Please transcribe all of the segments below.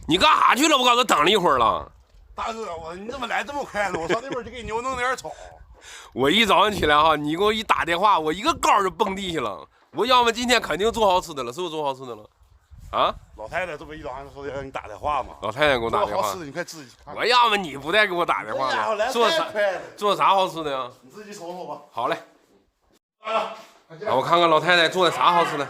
你干啥去了？我刚才等了一会儿了。大哥，你怎么来这么快呢？我上那边去给牛弄点草。我一早上起来哈，你给我一打电话，我一个高就蹦地下了。我要么今天肯定做好吃的了，是不是做好吃的了？啊？老太太这不一早上说要让你打电话吗？老太太给我打电话。好吃的，你快自己看。我要么你不带给我打电话呢？做啥好吃的呀？你自己瞅瞅吧。好嘞。我看看老太太做的啥好吃的。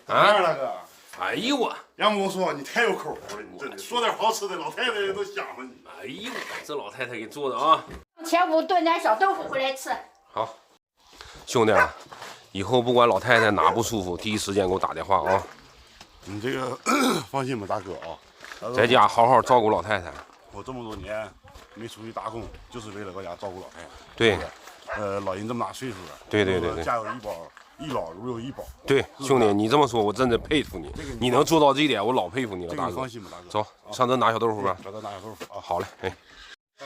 啊，大哥。哎呦我，杨公说你太有口福了，你真的说点好吃的，老太太都想着你。哎呦，这老太太给做的啊！前屋炖点小豆腐回来吃。好，兄弟，以后不管老太太哪不舒服，第一时间给我打电话啊！你这个放心吧，大哥啊，在家好好照顾老太太。我这么多年没出去打工，就是为了搁家照顾老太太。对，老人这么大岁数了，对，家有一宝。一老如有一宝。对，兄弟，你这么说，我真的佩服你。你能做到这一点，我老佩服你了，大哥。放心吧，大哥。走，上这拿小豆腐吧。上这拿小豆腐啊。好嘞，哎。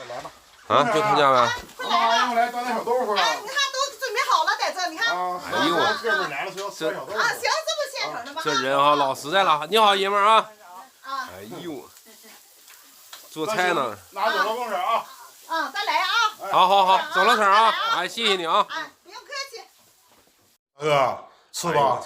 来吧。啊，就他家呗。让我来端点小豆腐了。哎，你看都准备好了，在这，你看。哎呦我。哥们来了，说要吃小豆腐。啊，行，这不现成的吗？这人哈老实在了。你好，爷们儿啊。啊。哎呦。做菜呢。拿走了，公婶啊。啊，再来啊。好，走了，婶啊。哎，谢谢你啊。哎，不用客气。大哥。吃吧，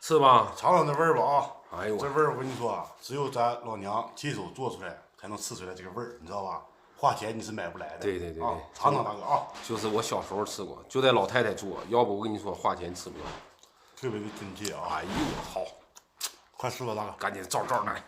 吃吧，尝尝这味儿吧啊！哎呦，这味儿我跟你说，只有咱老娘亲手做出来，才能吃出来这个味儿，你知道吧？花钱你是买不来的。对，啊，尝尝大哥啊！就是我小时候吃过，就在老太太做，要不我跟你说花钱吃不了。特别的真切啊！哎呦，好，快吃吧，大哥，赶紧照来。